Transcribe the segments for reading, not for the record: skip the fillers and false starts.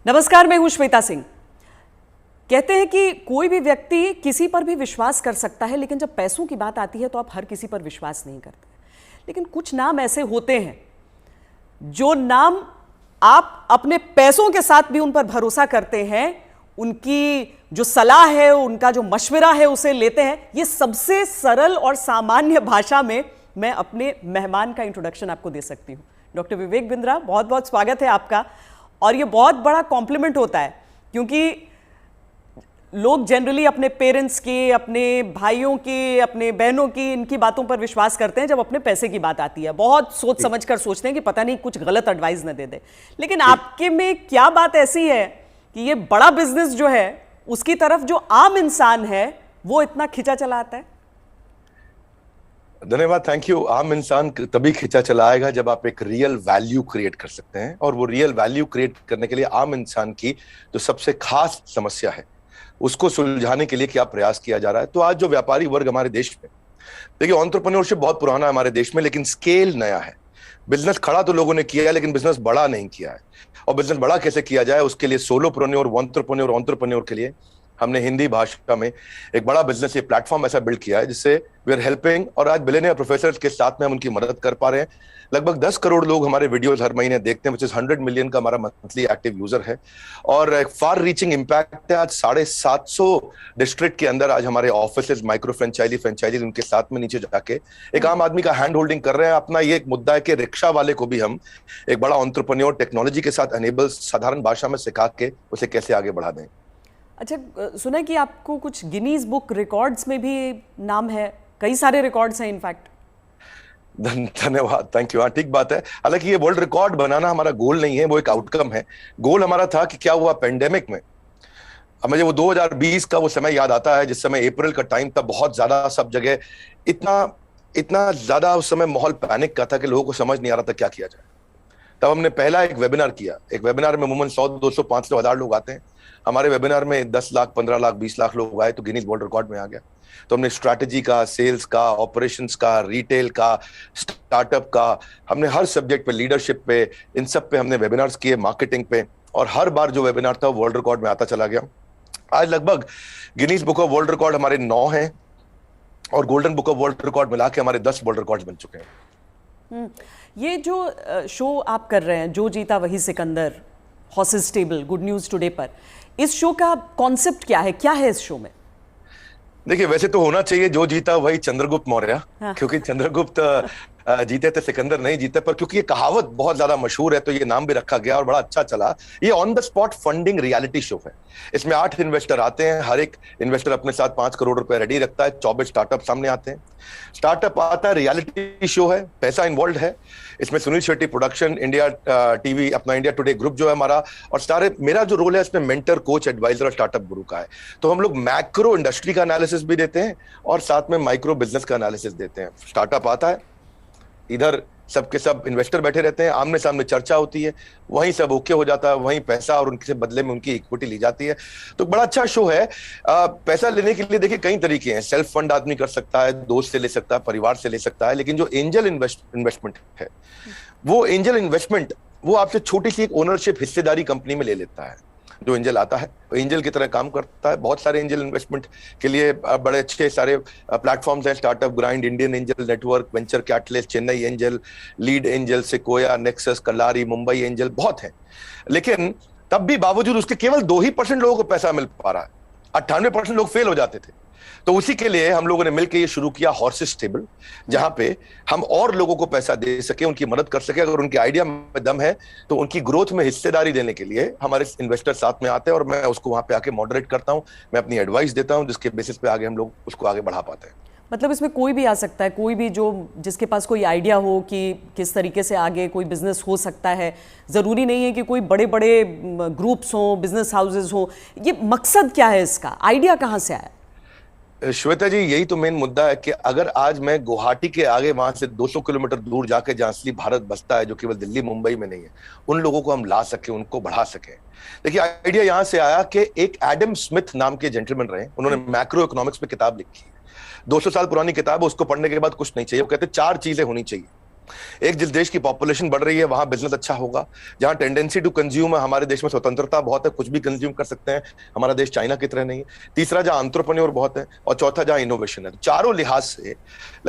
नमस्कार, मैं हूं श्वेता सिंह। कहते हैं कि कोई भी व्यक्ति किसी पर भी विश्वास कर सकता है, लेकिन जब पैसों की बात आती है तो आप हर किसी पर विश्वास नहीं करते। लेकिन कुछ नाम ऐसे होते हैं जो नाम आप अपने पैसों के साथ भी उन पर भरोसा करते हैं, उनकी जो सलाह है, उनका जो मशवरा है उसे लेते हैं। ये सबसे सरल और सामान्य भाषा में मैं अपने मेहमान का इंट्रोडक्शन आपको दे सकती हूँ। डॉक्टर विवेक बिंद्रा, बहुत बहुत स्वागत है आपका। और ये बहुत बड़ा कॉम्प्लीमेंट होता है क्योंकि लोग जनरली अपने पेरेंट्स के, अपने भाइयों के, अपने बहनों की, इनकी बातों पर विश्वास करते हैं जब अपने पैसे की बात आती है। बहुत सोच समझ कर सोचते हैं कि पता नहीं कुछ गलत एडवाइस न दे दे। लेकिन आपके में क्या बात ऐसी है कि ये बड़ा बिजनेस जो है उसकी तरफ जो आम इंसान है वो इतना खिंचा चला आता है? धन्यवाद, थैंक यू। आम इंसान तभी खिंचा चला आएगा जब आप एक रियल वैल्यू क्रिएट कर सकते हैं, और वो रियल वैल्यू क्रिएट करने के लिए आम इंसान की जो सबसे खास समस्या है उसको सुलझाने के लिए क्या प्रयास किया जा रहा है। तो आज जो व्यापारी वर्ग हमारे देश में, देखिए, एंटरप्रेन्योरशिप बहुत पुराना है हमारे देश में, लेकिन स्केल नया है। बिजनेस खड़ा तो लोगों ने किया है, लेकिन बिजनेस बड़ा नहीं किया है। और बिजनेस बड़ा कैसे किया जाए, उसके लिए सोलोप्रेन्योर, एंटरप्रेन्योर के लिए हमने हिंदी भाषा में एक बड़ा बिजनेस, ये प्लेटफॉर्म ऐसा बिल्ड किया है जिससे वी आर हेल्पिंग, और आज बिलियनियर प्रोफेसर के साथ में हम उनकी मदद कर पा रहे हैं। लगभग 10 करोड़ लोग हमारे वीडियोस हर महीने देखते हैं, विच इज 100 मिलियन का हमारा मंथली एक्टिव यूजर है, और एक फार रीचिंग इम्पैक्ट है। आज 750 डिस्ट्रिक्ट के अंदर आज हमारे ऑफिस, माइक्रो फ्रेंचाइजी उनके साथ में नीचे जाके एक आम आदमी का हैंड होल्डिंग कर रहे हैं। अपना ये एक मुद्दा है कि रिक्शा वाले को भी हम एक बड़ा एंटरप्रेन्योर टेक्नोलॉजी के साथ एनेबल, साधारण भाषा में सिखा के उसे कैसे आगे बढ़ा दें। अच्छा, सुना है कि आपको कुछ गिनीज बुक रिकॉर्ड्स में भी नाम है, कई सारे रिकॉर्ड्स हैं इनफैक्ट। धन्यवाद, थैंक यू। हाँ, ठीक बात है। हालांकि ये वर्ल्ड रिकॉर्ड बनाना हमारा गोल नहीं है, वो एक आउटकम है। गोल हमारा था कि क्या हुआ पेंडेमिक में। अब मुझे वो 2020 का वो समय याद आता है जिस समय अप्रैल का टाइम था, बहुत ज्यादा सब जगह इतना ज्यादा उस समय माहौल पैनिक का था कि लोगों को समझ नहीं आ रहा था क्या किया जाए। तब हमने पहला एक वेबिनार किया। एक वेबिनार में अमूमन 100, 200, 500, 1000 लोग आते हैं। हमारे वेबिनार में 10 लाख, 15 लाख, 20 लाख लोग आए तो गिनीज वर्ल्ड रिकॉर्ड में आ गया। तो हमने स्ट्रैटेजी का, सेल्स का, ऑपरेशंस का, रिटेल का, स्टार्टअप का, हमने हर सब्जेक्ट पे, लीडरशिप पे, इन सब पे हमने वेबिनार्स किए, मार्केटिंग पे, और हर बार जो वेबिनार था वर्ल्ड रिकॉर्ड में आता चला गया। आज लगभग Guinness book of world record हमारे 9 हैं, और golden book of world record मिला के हमारे 10 वर्ल्ड रिकॉर्ड बन चुके हैं। ये जो शो आप कर रहे हैं, जो जीता वही Sikandar, horses table, good news today पर, इस शो का कॉन्सेप्ट क्या है, क्या है इस शो में? देखिए, वैसे तो होना चाहिए जो जीता वही चंद्रगुप्त मौर्य। हाँ। क्योंकि चंद्रगुप्त जीते थे, सिकंदर नहीं जीते, पर क्योंकि ये कहावत बहुत ज्यादा मशहूर है तो ये नाम भी रखा गया और बड़ा अच्छा चला। ये on the spot funding reality show है। इसमें 8 इन्वेस्टर आते हैं, हर एक इन्वेस्टर अपने साथ 5 करोड़ रुपए रेडी रखता है। 24 स्टार्टअप सामने आते हैं। स्टार्टअप आता है, रियलिटी शो है, पैसा इन्वॉल्व है। इसमें Sunil Shetty production, India TV, अपना इंडिया टुडे ग्रुप जो है हमारा, और सारे, मेरा जो रोल है इसमें मेंटर, कोच, एडवाइजर और स्टार्टअप गुरु का है। तो हम लोग मैक्रो इंडस्ट्री का एनालिसिस भी देते हैं और साथ में माइक्रो बिजनेस का एनालिसिस देते हैं। स्टार्टअप आता है, इधर सबके सब इन्वेस्टर बैठे रहते हैं, आमने सामने चर्चा होती है, वहीं सब ओके हो जाता है, वहीं पैसा और उनके बदले में उनकी इक्विटी ली जाती है। तो बड़ा अच्छा शो है। पैसा लेने के लिए देखिए कई तरीके हैं। सेल्फ फंड आदमी कर सकता है, दोस्त से ले सकता है, परिवार से ले सकता है, लेकिन जो एंजल इन्वेस्टमेंट है, वो एंजल इन्वेस्टमेंट वो आपसे छोटी सी एक ओनरशिप, हिस्सेदारी कंपनी में ले लेता है। जो एंजल आता है वो एंजल की तरह काम करता है। बहुत सारे एंजल इन्वेस्टमेंट के लिए बड़े अच्छे सारे प्लेटफॉर्म्स हैं। Startup grind, Indian angel network, venture catalyst, Chennai angel, lead angel, Sequoia, Nexus, Kalaari, Mumbai angel, बहुत हैं। लेकिन तब भी बावजूद उसके केवल 2% लोगों को पैसा मिल पा रहा है। 98% लोग फेल हो जाते थे। तो उसी के लिए हम लोगों ने मिलकर ये शुरू किया हॉर्सेस टेबल, जहां पे हम और लोगों को पैसा दे सके, उनकी मदद कर सके। अगर उनके आइडिया में दम है तो उनकी ग्रोथ में हिस्सेदारी देने के लिए हमारे इन्वेस्टर साथ में आते हैं, और मैं उसको वहां पे आके मॉडरेट करता हूं, मैं अपनी एडवाइस देता हूं, जिसके बेसिस पे आगे हम लोग उसको आगे बढ़ा पाते हैं। मतलब इसमें कोई भी आ सकता है, कोई भी जो जिसके पास कोई आइडिया हो कि किस तरीके से आगे कोई बिजनेस हो सकता है। ज़रूरी नहीं है कि कोई बड़े बड़े ग्रुप्स हों, बिजनेस हाउसेज हों। ये मकसद क्या है इसका, आइडिया कहाँ से आया? श्वेता जी, यही तो मेन मुद्दा है कि अगर आज मैं गुवाहाटी के आगे वहां से 200 किलोमीटर दूर जाके, जहां असली भारत बसता है, जो केवल दिल्ली मुंबई में नहीं है, उन लोगों को हम ला सके, उनको बढ़ा सके। देखिए, आइडिया यहां से आया कि एक एडम स्मिथ नाम के जेंटलमैन रहे, उन्होंने मैक्रो इकोनॉमिक्स में किताब लिखी है। 200 साल पुरानी किताब है, उसको पढ़ने के बाद कुछ नहीं चाहिए। वो कहते 4 चीजें होनी चाहिए एक जिस देश की पॉपुलेशन बढ़ रही है वहां बिजनेस अच्छा होगा, जहां टेंडेंसी टू कंज्यूम है, हमारे देश में स्वतंत्रता बहुत है, कुछ भी कंज्यूम कर सकते हैं, हमारा देश चाइना की तरह नहीं है। तीसरा, जहां एंटरप्रेन्योर बहुत है, और चौथा जहां इनोवेशन है। चारों लिहाज से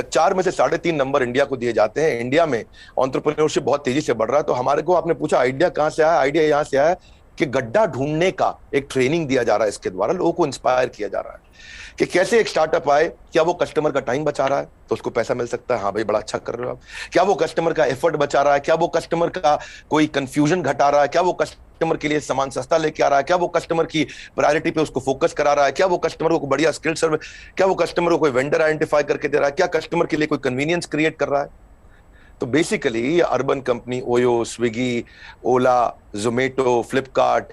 4 में से 3.5 नंबर इंडिया को दिए जाते हैं। इंडिया में एंटरप्रेन्योरशिप बहुत तेजी से बढ़ रहा है। तो हमारे को, आपने पूछा आइडिया कहां से आया, आइडिया यहां से आया कि गड्ढा ढूंढने का एक ट्रेनिंग दिया जा रहा है, इसके द्वारा लोगों को इंस्पायर किया जा रहा है कि कैसे एक स्टार्टअप आए, क्या वो कस्टमर का टाइम बचा रहा है तो उसको पैसा मिल सकता है, हाँ भाई बड़ा अच्छा कर रहे हो आप, क्या वो कस्टमर का एफर्ट बचा रहा है, क्या वो कस्टमर का कोई कंफ्यूजन घटा रहा है, क्या वो कस्टमर के लिए सामान सस्ता लेके आ रहा है, क्या वो कस्टमर की प्रायोरिटी पे उसको फोकस करा रहा है, क्या वो कस्टमर को बढ़िया स्किल सर्विस, क्या वो कस्टमर को कोई वेंडर आइडेंटिफाई करके दे रहा है, क्या कस्टमर के लिए कोई कन्वीनियंस क्रिएट कर रहा है। तो basically urban company, OYO, Swiggy, Ola, Zomato, Flipkart,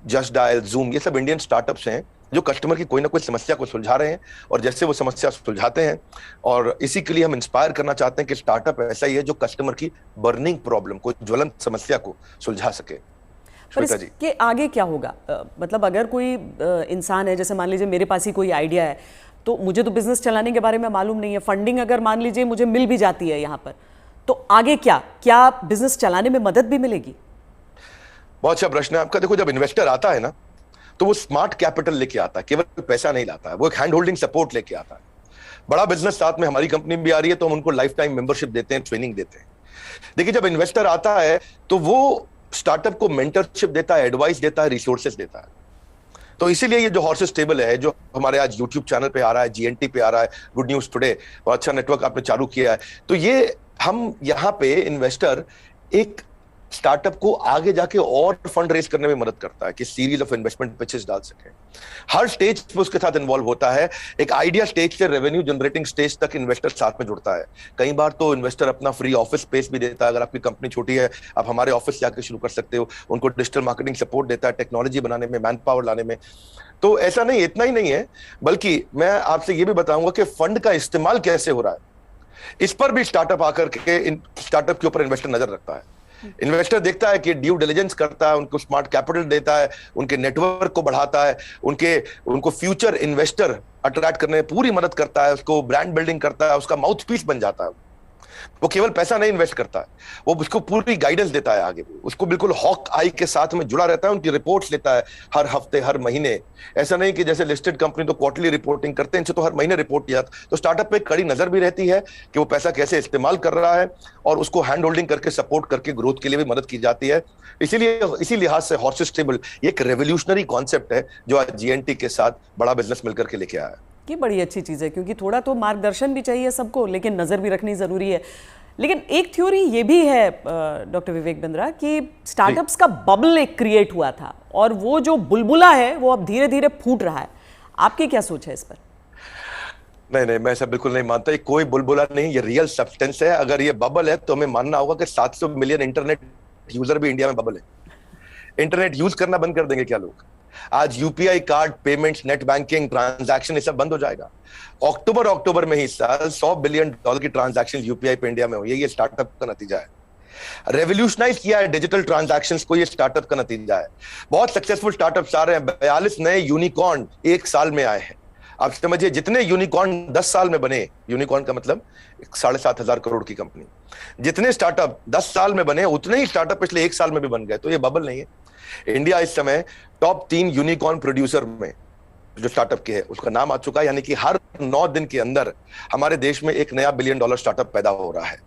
just dial, zoom, ये सब इंडियन स्टार्टअप्स हैं जो कस्टमर की कोई ना कोई समस्या को सुलझा रहे हैं। और जैसे वो समस्या सुलझाते हैं, और इसी के लिए हम इंस्पायर करना चाहते हैं कि स्टार्टअप ऐसा ही है जो कस्टमर की बर्निंग प्रॉब्लम को, ज्वलंत समस्या को सुलझा सके। पर इसके आगे क्या होगा? मतलब अगर कोई इंसान है, जैसे मान लीजिए मेरे पास ही कोई आइडिया है, तो मुझे तो बिजनेस चलाने के बारे में मालूम नहीं है, फंडिंग अगर मान लीजिए मुझे मिल भी जाती है यहाँ पर, तो आगे क्या बिजनेस चलाने में मदद भी मिलेगी? बहुत अच्छा प्रश्न है आपका। देखो, जब इन्वेस्टर आता है ना, तो वो स्मार्ट कैपिटल लेके आता है, केवल पैसा नहीं लाता है, वो एक हैंड होल्डिंग सपोर्ट लेके आता है। बड़ा बिजनेस साथ में, हमारी कंपनी भी आ रही है तो हम उनको लाइफ टाइम मेंबरशिप देते हैं, ट्रेनिंग देते हैं। देखिए, जब इन्वेस्टर आता है तो वो स्टार्टअप को मेंटरशिप देता है, एडवाइस देता है, रिसोर्सेज देता है। तो इसीलिए ये जो हॉर्सेस टेबल है, जो हमारे आज यूट्यूब चैनल पे आ रहा है, जीएनटी पे आ रहा है, गुड न्यूज टुडे, और अच्छा नेटवर्क आपने चालू किया है, तो ये हम यहाँ पे इन्वेस्टर एक स्टार्टअप को आगे जाके और फंड रेज करने में मदद करता है कि सीरीज ऑफ इन्वेस्टमेंट पिचेस डाल सके। हर स्टेज पे उसके साथ इन्वॉल्व होता है। एक आइडिया स्टेज से रेवेन्यू जनरेटिंग स्टेज तक इन्वेस्टर साथ में जुड़ता है। कई बार तो इन्वेस्टर अपना फ्री ऑफिस स्पेस भी देता है। अगर आपकी कंपनी छोटी है, आप हमारे ऑफिस जाकर शुरू कर सकते हो। उनको डिजिटल मार्केटिंग सपोर्ट देता है, टेक्नोलॉजी बनाने में, मैन पावर लाने में। तो ऐसा नहीं, इतना ही नहीं है, बल्कि मैं आपसे ये भी बताऊंगा कि फंड का इस्तेमाल कैसे हो रहा है, इस पर भी स्टार्टअप आकर के स्टार्टअप के ऊपर इन्वेस्टर नजर रखता है। इन्वेस्टर देखता है कि ड्यू डिलिजेंस करता है, उनको स्मार्ट कैपिटल देता है, उनके नेटवर्क को बढ़ाता है, उनको फ्यूचर इन्वेस्टर अट्रैक्ट करने में पूरी मदद करता है, उसको ब्रांड बिल्डिंग करता है, उसका माउथ पीस बन जाता है। वो केवल पैसा नहीं इन्वेस्ट करता है, वो उसको पूरी गाइडेंस देता है आगे, उसको बिल्कुल हॉक आई के साथ में जुड़ा रहता है, उनकी रिपोर्ट्स लेता है हर हफ्ते, हर महीने। ऐसा नहीं कि जैसे लिस्टेड कंपनी तो क्वार्टरली रिपोर्टिंग करते हैं, इनसे तो हर महीने रिपोर्ट किया। तो स्टार्टअप पे कड़ी नजर भी रहती है कि वो पैसा कैसे इस्तेमाल कर रहा है, और उसको हैंड होल्डिंग करके सपोर्ट करके ग्रोथ के लिए भी मदद की जाती है। इसीलिए इसी लिहाज से हॉर्सेस टेबल एक रेवोल्यूशनरी कॉन्सेप्ट है जो आज जीएनटी के साथ बड़ा बिजनेस मिलकर के लेके आया है। ये बड़ी अच्छी चीज़ है, क्योंकि थोड़ा तो मार्गदर्शन भी चाहिए सबको, लेकिन नज़र भी रखनी ज़रूरी है। लेकिन एक थ्योरी ये भी है डॉक्टर विवेक बिंद्रा कि स्टार्टअप्स का बबल एक क्रिएट हुआ था, और वो जो बुलबुला है वो अब धीरे धीरे फूट रहा है। आपकी क्या सोच है इस पर? नहीं, मैं ऐसा बिल्कुल नहीं मानता। ये कोई बुलबुला नहीं, ये रियल सब्सटेंस है। अगर ये बबल है तो हमें मानना होगा कि 700 मिलियन इंटरनेट यूजर भी इंडिया में बबल है। इंटरनेट यूज करना बंद कर देंगे क्या लोग? आज UPI card payments, net banking, transaction, ये सब बंद हो जाएगा। अक्टूबर में ही साल $100 बिलियन की ट्रांजैक्शन यूपीआई पे इंडिया में हुई है। ये स्टार्टअप का नतीजा है। रेवोल्यूशनाइज किया है डिजिटल ट्रांजैक्शंस को, ये स्टार्टअप का नतीजा है। बहुत सक्सेसफुल स्टार्टअप्स आ रहे हैं। 42 नए यूनिकॉर्न 1 साल में आए हैं। आप समझिए, जितने यूनिकॉर्न 10 साल में बने, यूनिकॉर्न का मतलब 7,500 करोड़ की कंपनी, जितने स्टार्टअप 10 साल में बने, उतने ही स्टार्टअप पिछले 1 साल में भी बन गए। तो ये बबल नहीं है। इंडिया इस समय टॉप 3 यूनिकॉर्न प्रोड्यूसर में जो स्टार्टअप के है उसका नाम आ चुका है। यानी कि हर 9 दिन के अंदर हमारे देश में एक नया $1 बिलियन स्टार्टअप पैदा हो रहा है।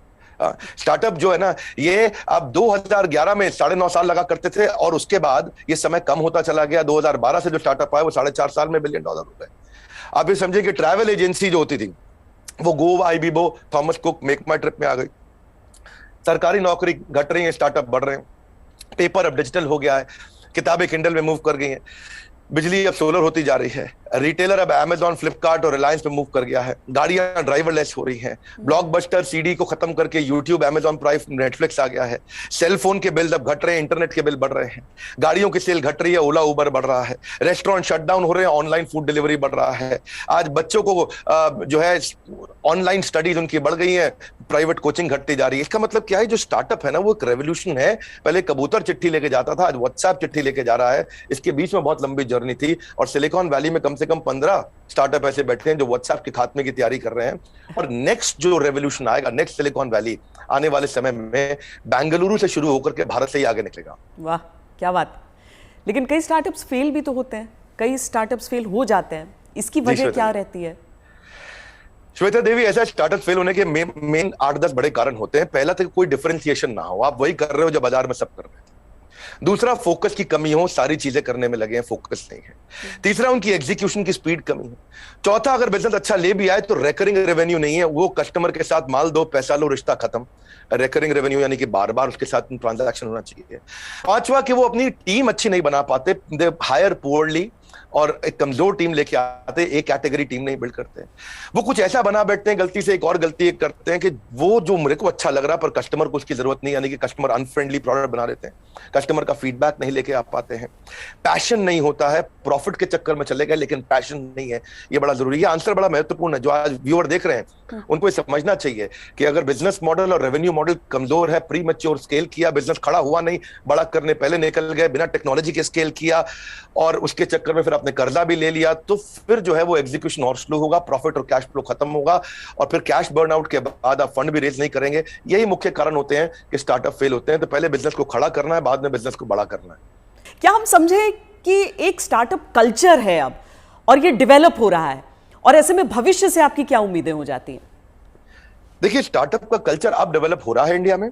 स्टार्टअप जो है ना, ये अब 2011 में 9.5 साल लगा करते थे, और उसके बाद ये समय कम होता चला गया। 2012 से जो स्टार्टअप आया वो 4.5 साल में $1 बिलियन हो गए। आप ये समझिए कि ट्रैवल एजेंसी जो होती थी वो Goibibo, Thomas Cook, make my trip में आ गई। सरकारी नौकरी घट रही है, स्टार्टअप बढ़ रहे हैं। पेपर अब डिजिटल हो गया है, किताबें किंडल में मूव कर गई हैं, बिजली अब सोलर होती जा रही है, रिटेलर अब अमेजॉन, फ्लिपकार्ट और रिलायंस पे मूव कर गया है, गाड़ियां ड्राइवरलेस हो रही हैं, ब्लॉकबस्टर सीडी को खत्म करके यूट्यूब, अमेजॉन प्राइम, नेटफ्लिक्स आ गया है, सेल फोन के बिल अब घट रहे हैं, इंटरनेट के बिल बढ़ रहे हैं, गाड़ियों की सेल घट रही है, ओला उबर बढ़ रहा है, रेस्टोरेंट शटडाउन हो रहे हैं, ऑनलाइन फूड डिलीवरी बढ़ रहा है। आज बच्चों को जो है ऑनलाइन स्टडीज उनकी बढ़ गई है, प्राइवेट कोचिंग घटती जा रही है। इसका मतलब क्या है? जो स्टार्टअप है ना, वो एक रेवोल्यूशन है। पहले कबूतर चिट्ठी लेके जाता था, आज व्हाट्सएप चिट्ठी लेके जा रहा है। इसके बीच में बहुत लंबी जर्नी थी, और सिलिकॉन वैली में कम से से कम 15 स्टार्टअप ऐसे बैठे हैं जो व्हाट्सएप के खात्मे की तैयारी कर रहे हैं। और नेक्स्ट जो रेवोल्यूशन आएगा, नेक्स्ट सिलिकॉन वैली आने वाले समय में बेंगलुरु से शुरू होकर के भारत से ही आगे निकलेगा। वाह, क्या बात। लेकिन कई स्टार्टअप्स फेल भी तो होते हैं, कई स्टार्टअप्स फेल हो जाते हैं, इसकी वजह क्या रहती है? श्वेता देवी, ऐसा स्टार्टअप फेल होने के मेन 8-10 बड़े कारण होते हैं। पहला तो कोई डिफरेंशिएशन ना हो, आप वही कर रहे हो जो बाजार में सब कर रहे थे। दूसरा, फोकस की कमी हो, सारी चीजें करने में लगे हैं, फोकस नहीं है। तीसरा, उनकी एग्जीक्यूशन की स्पीड कमी है। चौथा, अगर बिजनेस अच्छा ले भी आए तो रेकरिंग रेवेन्यू नहीं है, वो कस्टमर के साथ माल दो पैसा लो रिश्ता खत्म। रेकरिंग रेवेन्यू यानी कि बार बार उसके साथ ट्रांजैक्शन होना चाहिए। पांचवा, कि वो अपनी टीम अच्छी नहीं बना पाते, दे हायर पुअरली, और एक कमजोर टीम लेके आते, एक कैटेगरी टीम नहीं बिल्ड करते। वो कुछ ऐसा बना बैठते हैं, गलती से एक और गलती करते हैं कि वो जो मेरे को अच्छा लग रहा पर कस्टमर को उसकी जरूरत नहीं, यानी कि कस्टमर अनफ्रेंडली प्रोडक्ट बना देते हैं, कस्टमर का फीडबैक नहीं लेके आ पाते हैं, पैशन नहीं होता है, प्रॉफिट के चक्कर में चले गए लेकिन पैशन नहीं है। ये बड़ा जरूरी है, आंसर बड़ा महत्वपूर्ण है। जो आज व्यूअर देख रहे हैं उनको ये समझना चाहिए कि अगर बिजनेस मॉडल और रेवेन्यू मॉडल कमजोर है, प्री मैच्योर स्केल किया, बिजनेस खड़ा हुआ नहीं, बड़ा करने पहले निकल गए, बिना टेक्नोलॉजी के स्केल किया और उसके चक्कर में फिर आपने कर्जा भी ले लिया, तो फिर जो है वो एग्जीक्यूशन और स्लो होगा, प्रॉफिट और कैश फ्लो खत्म होगा, और फिर कैश बर्नआउट के बाद आप फंड भी रेज नहीं करेंगे। यही मुख्य कारण होते हैं कि स्टार्टअप फेल होते हैं। तो पहले बिजनेस को खड़ा करना है, बाद में बिजनेस को बड़ा करना है। क्या हम समझे कि एक स्टार्टअप कल्चर है अब और ये डेवलप हो रहा है, और ऐसे में भविष्य से आपकी क्या उम्मीदें हो जाती हैं? देखिए, स्टार्टअप का कल्चर अब डेवलप हो रहा है इंडिया में।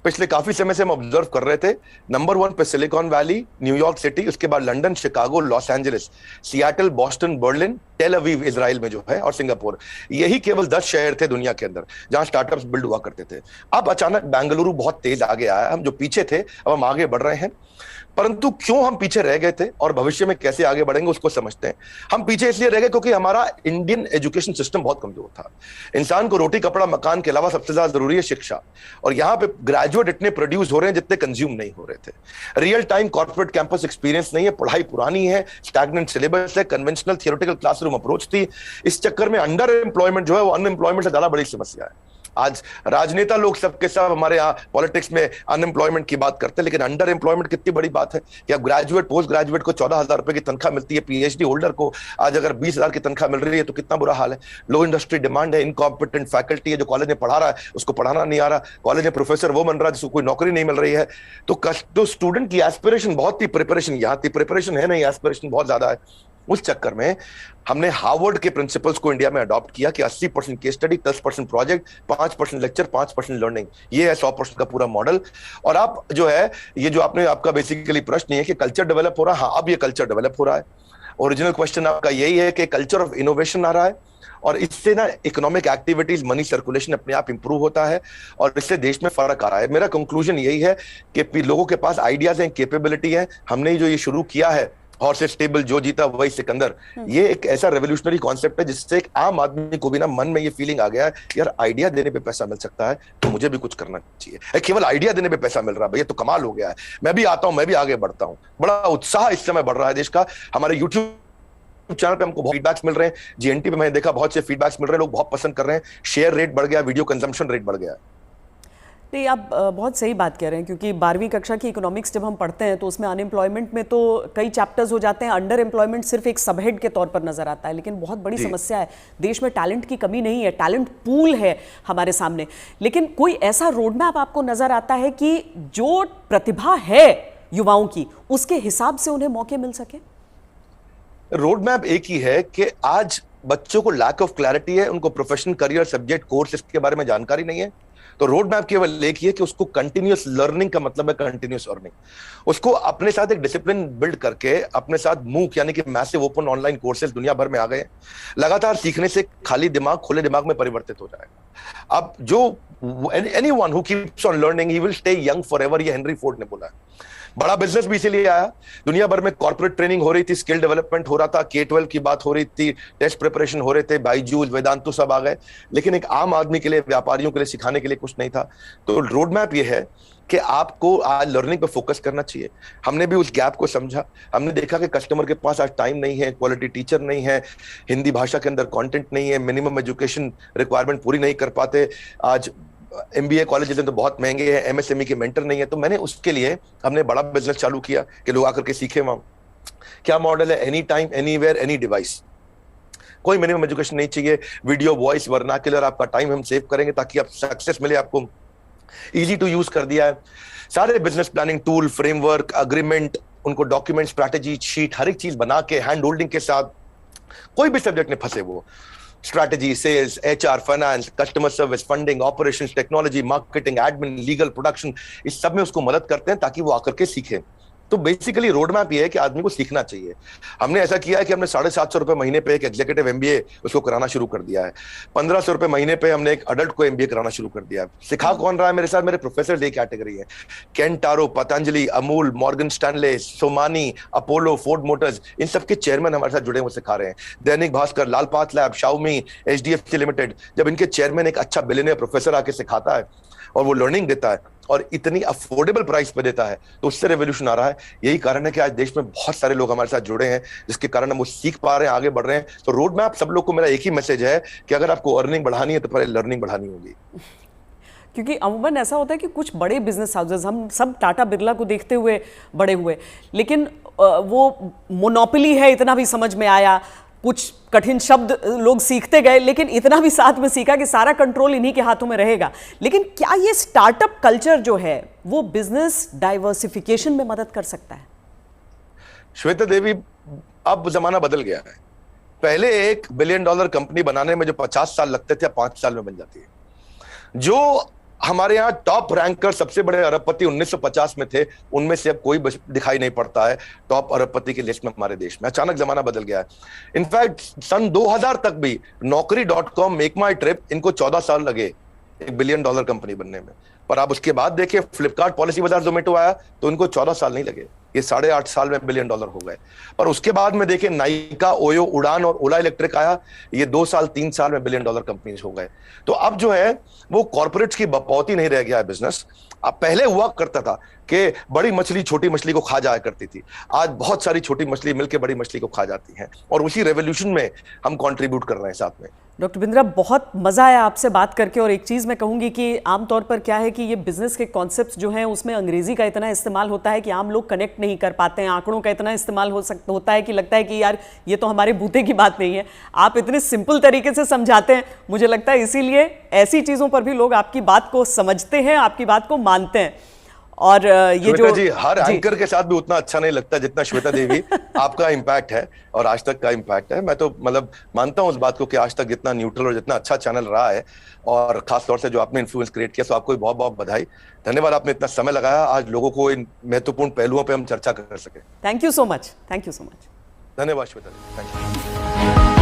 पिछले काफी समय से हम ऑब्जर्व कर रहे थे, नंबर 1 पे सिलिकॉन वैली, न्यूयॉर्क सिटी, उसके बाद London, Chicago, Los Angeles, Seattle, Boston, Berlin, Tel Aviv Israel में जो है, और सिंगापुर। यही केवल 10 शहर थे दुनिया के अंदर जहां स्टार्टअप्स बिल्ड हुआ करते थे। अब अचानक बेंगलुरु बहुत तेज आगे आया। हम जो पीछे थे अब हम आगे बढ़ रहे हैं। परंतु क्यों हम पीछे रह गए थे और भविष्य में कैसे आगे बढ़ेंगे उसको समझते हैं। हम पीछे इसलिए रह गए क्योंकि हमारा इंडियन एजुकेशन सिस्टम बहुत कमजोर था। इंसान को रोटी कपड़ा मकान के अलावा सबसे ज्यादा जरूरी है शिक्षा, और यहाँ पे ग्रेजुएट इतने प्रोड्यूस हो रहे हैं जितने कंज्यूम नहीं हो रहे थे। Real time corporate campus experience नहीं है, पढ़ाई पुरानी है, स्टैग्नेंट सिलेबस है, कन्वेंशनल थियोरेटिकल क्लासरूम अप्रोच थी। इस चक्कर में अंडर एम्प्लॉयमेंट जो है वो अनएम्प्लॉयमेंट से ज्यादा बड़ी समस्या है। आज राजनेता लोग सबके सब हमारे यहाँ पॉलिटिक्स में अनएम्प्लॉयमेंट की बात करते हैं, लेकिन अंडर एम्प्लॉयमेंट कितनी बड़ी बात है कि अब ग्रेजुएट पोस्ट ग्रेजुएट को 14,000 रुपए की तनख्वाह मिलती है, पीएचडी होल्डर को आज अगर 20,000 की तनख्वाह मिल रही है तो कितना बुरा हाल है। लो इंडस्ट्री डिमांड है, इनकॉम्पिटेंट फैकल्टी है, जो कॉलेज में पढ़ा रहा है उसको पढ़ाना नहीं आ रहा, कॉलेज में प्रोफेसर वो बन रहा है जिसको कोई नौकरी नहीं मिल रही है। तो स्टूडेंट की एस्पिरेशन बहुत थी, प्रिपरेशन यहाँ थी, प्रिपरेशन है नहीं, एस्पिरेशन बहुत ज्यादा है। उस चक्कर में हमने हार्वर्ड के प्रिंसिपल्स को इंडिया में अडॉप्ट किया कि 80% case study, 10% project, 5% lecture, 5% learning. ये है 100% का पूरा मॉडल। और आप जो है ये जो आपका बेसिकली प्रश्न है कि कल्चर डेवलप हो रहा है, हाँ अब ये कल्चर डेवलप हो रहा है। ओरिजिनल क्वेश्चन आपका यही है कि कल्चर ऑफ इनोवेशन आ रहा है, और इससे ना इकोनॉमिक एक्टिविटीज, मनी सर्कुलेशन अपने आप इंप्रूव होता है, और इससे देश में फर्क आ रहा है। मेरा कंक्लूजन यही है कि लोगों के पास आइडियाज हैं, कैपेबिलिटी है। हमने जो ये शुरू किया है हॉर्सेस टेबल, जो जीता वही सिकंदर, ये एक ऐसा रेवोल्यूशनरी कॉन्सेप्ट है जिससे एक आम आदमी को भी ना मन में ये फीलिंग आ गया है, यार आइडिया देने पे पैसा मिल सकता है तो मुझे भी कुछ करना चाहिए। केवल आइडिया देने पे पैसा मिल रहा है, भैया तो कमाल हो गया है, मैं भी आता हूं, मैं भी आगे बढ़ता हूं। बड़ा उत्साह इस समय बढ़ रहा है देश का। हमारे यूट्यूब चैनल पे हमको बहुत फीडबैक्स मिल रहे हैं, जीएनटी पे मैंने देखा बहुत से फीडबैक्स मिल रहे हैं, लोग बहुत पसंद कर रहे हैं, शेयर रेट बढ़ गया, वीडियो कंजम्पशन रेट बढ़ गया है। नहीं, आप बहुत सही बात कह रहे हैं, क्योंकि 12वीं कक्षा की इकोनॉमिक्स जब हम पढ़ते हैं तो उसमें अनएम्प्लॉयमेंट में तो कई चैप्टर्स हो जाते हैं, अंडर एम्प्लॉयमेंट सिर्फ एक सबहेड के तौर पर नजर आता है। लेकिन बहुत बड़ी समस्या है, देश में टैलेंट की कमी नहीं है, टैलेंट पूल है हमारे सामने। लेकिन कोई ऐसा रोड मैप आपको नजर आता है कि जो प्रतिभा है युवाओं की उसके हिसाब से उन्हें मौके मिल सके? रोड मैप एक ही है कि आज बच्चों को लैक ऑफ क्लैरिटी है, उनको प्रोफेशनल करियर सब्जेक्ट कोर्स इसके बारे में जानकारी नहीं है। तो रोड मैप केवल एक ही है कि उसको कंटिन्यूअस लर्निंग का मतलब है कंटिन्यूअस अर्निंग। उसको अपने साथ एक डिसिप्लिन बिल्ड करके अपने साथ मूक यानी कि मैसिव ओपन ऑनलाइन कोर्सेज दुनिया भर में आ गए। लगातार सीखने से खाली दिमाग खुले दिमाग में परिवर्तित हो जाएगा। अब जो anyone who keeps on learning he will stay young forever, ये हेनरी फोर्ड ने बोला है। बड़ा बिजनेस भी इसीलिए आया, दुनिया भर में कॉर्पोरेट ट्रेनिंग हो रही थी, स्किल डेवलपमेंट हो रहा था, K-12 की बात हो रही थी, टेस्ट प्रिपरेशन हो रहे थे, बायजूस, वेदांतु सब आ गए, लेकिन एक आम आदमी के लिए, व्यापारियों के लिए सिखाने के लिए कुछ नहीं था। तो रोड मैप ये है कि आपको आज लर्निंग पे फोकस करना चाहिए। हमने भी उस गैप को समझा, हमने देखा कि कस्टमर के पास आज टाइम नहीं है, क्वालिटी टीचर नहीं है, हिंदी भाषा के अंदर कंटेंट नहीं है, मिनिमम एजुकेशन रिक्वायरमेंट पूरी नहीं कर पाते, आज MBA कॉलेजेस तो बहुत महंगे हैं, MSME के मेंटर नहीं है। तो मैंने उसके लिए हमने बड़ा बिजनेस चालू किया कि लोग आकर के सीखे। वहां क्या मॉडल है, any time anywhere any device. कोई मिनिमम एजुकेशन नहीं चाहिए, वीडियो, वॉइस, वर्नाक्युलर, आपका टाइम हम सेव करेंगे ताकि आप सक्सेस मिले आपको, इजी टू यूज कर दिया है। सारे business planning tool, framework, agreement, उनको डॉक्यूमेंट, स्ट्रैटेजी शीट, हर एक चीज बना के हैंड होल्डिंग के साथ, कोई भी सब्जेक्ट में फंसे वो, strategy, sales, HR, finance, customer service, funding, operations, technology, marketing, admin, legal, production, इस सब में उसको मदद करते हैं ताकि वो आकर के सीखे। तो बेसिकली रोड मैप ये है कि आदमी को सीखना चाहिए। हमने ऐसा किया है कि हमने 750 रुपए महीने पे एक एग्जीक्यूटिव एमबीए उसको कराना शुरू कर दिया है। 1500 रुपए महीने पे हमने एक अडल्ट को एमबीए कराना शुरू कर दिया है। सिखा कौन रहा है मेरे साथ? मेरे प्रोफेसर एक कैटेगरी है, केंटारो, Patanjali, Amul, Morgan Stanley, Somani, Apollo, Ford Motors, इन सबके चेयरमैन हमारे साथ जुड़े हुए सिखा रहे हैं। Dainik Bhaskar, Lalpath lab, Xiaomi, HDFC limited, जब इनके चेयरमैन एक अच्छा बिलियनियर प्रोफेसर आके सिखाता है और वो लर्निंग देता है और इतनी अफोर्डेबल प्राइस पे देता है, तो उससे रेवोल्यूशन आ रहा है। यही कारण है कि आज देश में बहुत सारे लोग हमारे साथ जुड़े हैं, जिसके कारण हम वो सीख पा रहे हैं, आगे बढ़ रहे हैं। तो रोड मैप सब लोग को मेरा एक ही मैसेज है कि अगर आपको अर्निंग बढ़ानी है तो पहले लर्निंग बढ़ानी होगी। क्योंकि अमूमन ऐसा होता है कि कुछ बड़े बिजनेस हाउसेस, हम सब टाटा बिरला को देखते हुए बड़े हुए, लेकिन वो मोनोपोली है इतना भी समझ में आया, कुछ कठिन शब्द लोग सीखते गए, लेकिन इतना भी साथ में सीखा कि सारा कंट्रोल इन्हीं के हाथों में रहेगा। लेकिन क्या ये स्टार्टअप कल्चर जो है वो बिजनेस डाइवर्सिफिकेशन में मदद कर सकता है? श्वेता देवी, अब जमाना बदल गया है। पहले $1 बिलियन कंपनी बनाने में जो 50 साल लगते थे, 5 साल में बन जाती है। जो हमारे यहाँ टॉप रैंकर सबसे बड़े अरबपति 1950 में थे, उनमें से अब कोई दिखाई नहीं पड़ता है टॉप अरबपति की लिस्ट में हमारे देश में। अचानक जमाना बदल गया है। इनफैक्ट सन 2000 तक भी नौकरी.com, मेक माई ट्रिप, इनको 14 साल लगे $1 बिलियन कंपनी बनने में। पर आप उसके बाद देखिए, फ्लिपकार्ट, पॉलिसी बाजार, जोमेटो आया तो इनको 14 साल नहीं लगे, ये 8.5 साल में $1 बिलियन हो गए। और उसके बाद में देखिए, नाइका, ओयो, उड़ान और ओला इलेक्ट्रिक आया, ये 2 साल 3 साल में $1 बिलियन कंपनीज हो गए। तो अब जो है वो कॉर्पोरेट्स की बपौती नहीं रह गया है बिजनेस। अब पहले हुआ करता था कि बड़ी मछली छोटी मछली को खा जाया करती थी, आज बहुत सारी छोटी मछली मिलकर बड़ी मछली को खा जाती हैं, और उसी रेवोल्यूशन में हम कंट्रीब्यूट कर रहे हैं साथ में। डॉक्टर बिंद्रा, बहुत मज़ा आया आपसे बात करके। और एक चीज़ मैं कहूँगी कि आमतौर पर क्या है कि ये बिजनेस के कॉन्सेप्ट्स जो हैं उसमें अंग्रेजी का इतना इस्तेमाल होता है कि आम लोग कनेक्ट नहीं कर पाते हैं, आंकड़ों का इतना इस्तेमाल होता है कि लगता है कि यार ये तो हमारे बूते की बात नहीं है। आप इतने सिंपल तरीके से समझाते हैं, मुझे लगता है इसीलिए ऐसी चीज़ों पर भी लोग आपकी बात को समझते हैं, आपकी बात को मानते हैं। और ये जो जी, हर एंकर के साथ भी उतना अच्छा नहीं लगता जितना श्वेता देवी आपका इम्पैक्ट है और आज तक का इम्पैक्ट है। मैं तो मतलब मानता हूं उस बात को कि आज तक जितना न्यूट्रल और जितना अच्छा चैनल रहा है, और खास तौर से जो आपने इन्फ्लुएंस क्रिएट किया, तो आपको बहुत बहुत बधाई। धन्यवाद, आपने इतना समय लगाया आज लोगों को इन महत्वपूर्ण पहलुओं पर हम चर्चा कर सके। Thank you so much. Thank you so much. धन्यवाद श्वेता देवी, थैंक यू।